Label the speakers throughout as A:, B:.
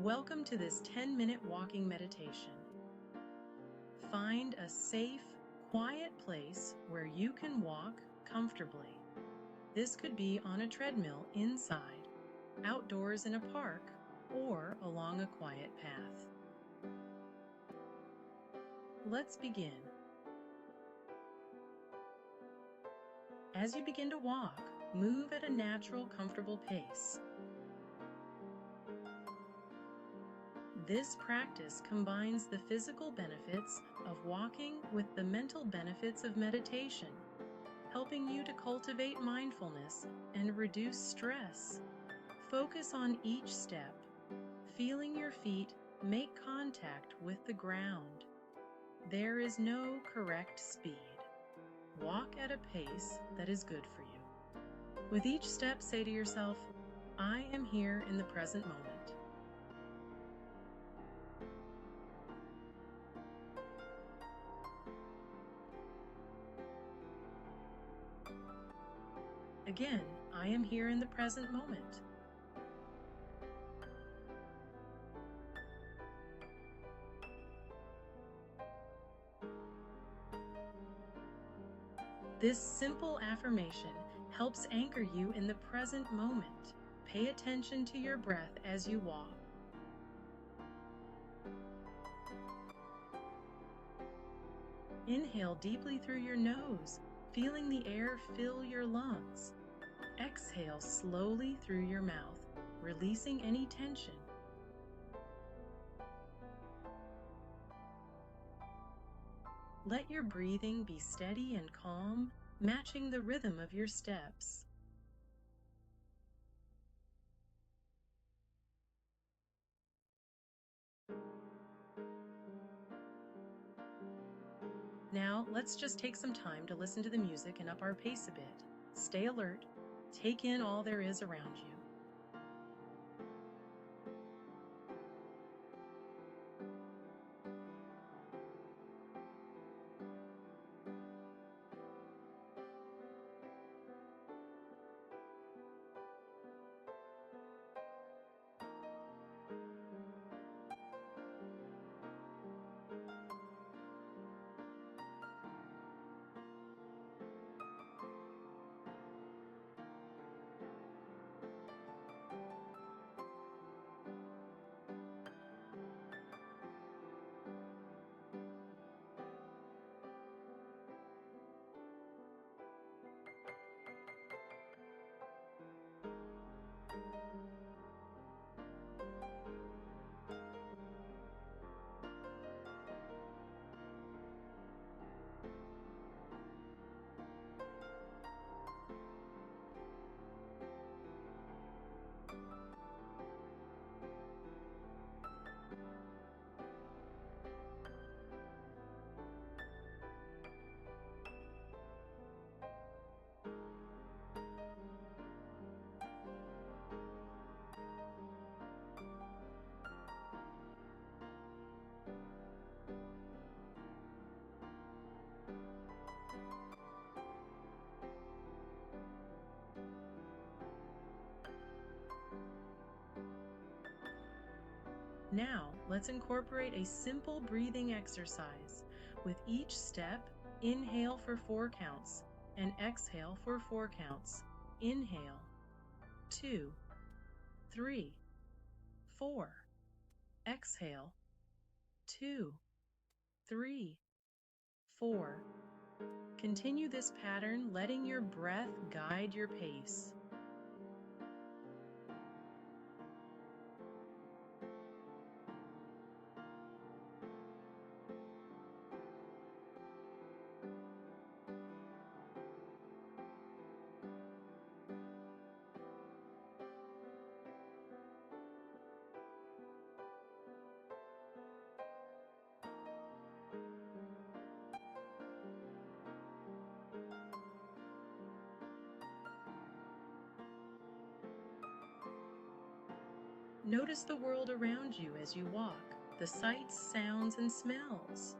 A: Welcome to this 10-minute walking meditation. Find a safe, quiet place where you can walk comfortably. This could be on a treadmill inside, outdoors in a park, or along a quiet path. Let's begin. As you begin to walk, move at a natural, comfortable pace. This practice combines the physical benefits of walking with the mental benefits of meditation, helping you to cultivate mindfulness and reduce stress. Focus on each step, feeling your feet make contact with the ground. There is no correct speed. Walk at a pace that is good for you. With each step, say to yourself, I am here in the present moment. Again, I am here in the present moment. This simple affirmation helps anchor you in the present moment. Pay attention to your breath as you walk. Inhale deeply through your nose, feeling the air fill your lungs. Exhale slowly through your mouth, releasing any tension. Let your breathing be steady and calm, matching the rhythm of your steps. Now, let's just take some time to listen to the music and up our pace a bit. Stay alert. Take in all there is around you. Now, let's incorporate a simple breathing exercise. With each step, inhale for 4 counts and exhale for 4 counts. Inhale, 2, 3, 4. Exhale, 2, 3, 4. Continue this pattern, letting your breath guide your pace. Notice the world around you as you walk, the sights, sounds, and smells.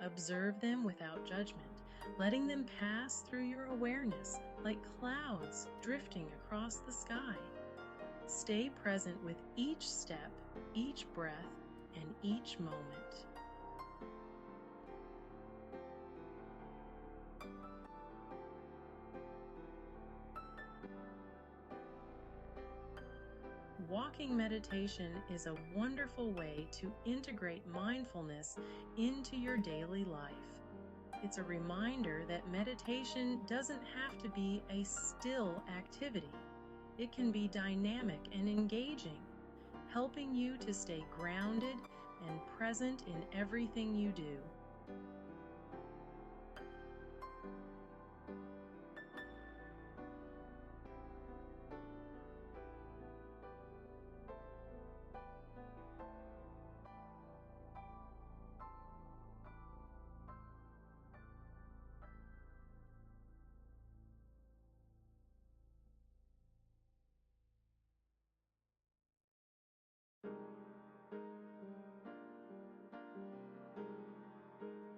A: Observe them without judgment, letting them pass through your awareness like clouds drifting across the sky. Stay present with each step, each breath, and each moment. Walking meditation is a wonderful way to integrate mindfulness into your daily life. It's a reminder that meditation doesn't have to be a still activity. It can be dynamic and engaging, helping you to stay grounded and present in everything you do.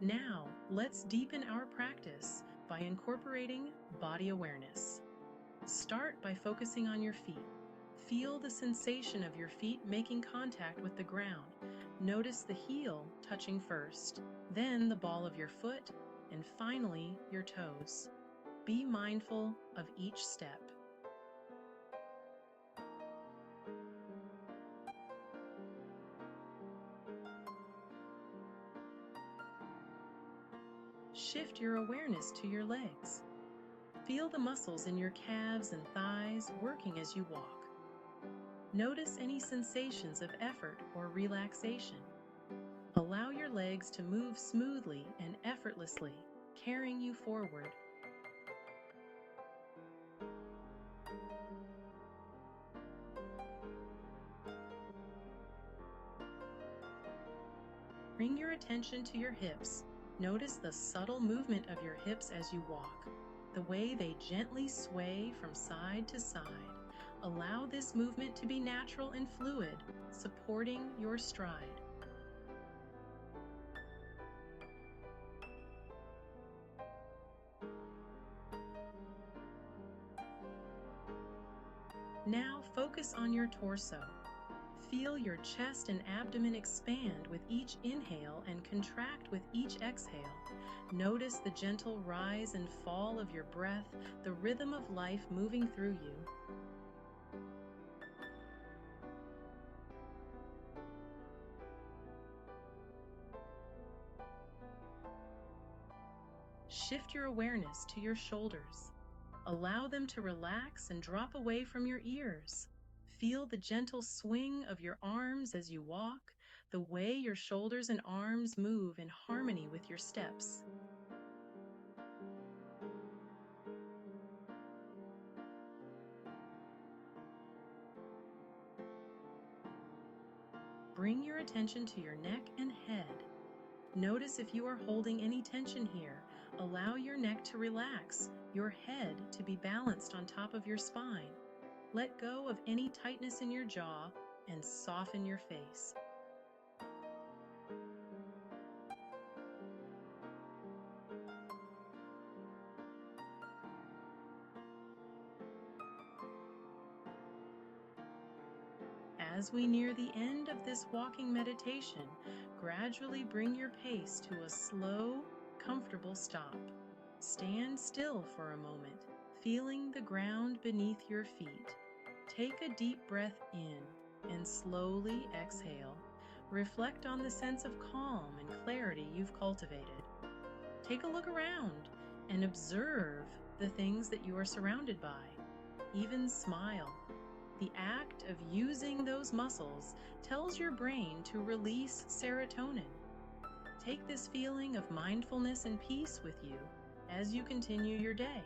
A: Now, let's deepen our practice by incorporating body awareness. Start by focusing on your feet. Feel the sensation of your feet making contact with the ground. Notice the heel touching first, then the ball of your foot, and finally your toes. Be mindful of each step. Shift your awareness to your legs. Feel the muscles in your calves and thighs working as you walk. Notice any sensations of effort or relaxation. Allow your legs to move smoothly and effortlessly, carrying you forward. Bring your attention to your hips. Notice the subtle movement of your hips as you walk, the way they gently sway from side to side. Allow this movement to be natural and fluid, supporting your stride. Now focus on your torso. Feel your chest and abdomen expand with each inhale and contract with each exhale. Notice the gentle rise and fall of your breath, the rhythm of life moving through you. Shift your awareness to your shoulders. Allow them to relax and drop away from your ears. Feel the gentle swing of your arms as you walk, the way your shoulders and arms move in harmony with your steps. Bring your attention to your neck and head. Notice if you are holding any tension here. Allow your neck to relax, your head to be balanced on top of your spine. Let go of any tightness in your jaw and soften your face. As we near the end of this walking meditation, gradually bring your pace to a slow, comfortable stop. Stand still for a moment, feeling the ground beneath your feet. Take a deep breath in and slowly exhale. Reflect on the sense of calm and clarity you've cultivated. Take a look around and observe the things that you are surrounded by. Even smile. The act of using those muscles tells your brain to release serotonin. Take this feeling of mindfulness and peace with you as you continue your day.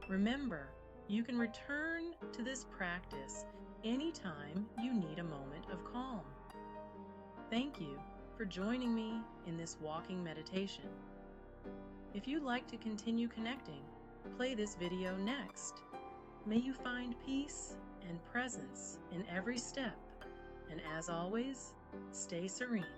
A: Remember, you can return to this practice anytime you need a moment of calm. Thank you for joining me in this walking meditation. If you'd like to continue connecting, play this video next. May you find peace and presence in every step, and as always, stay serene.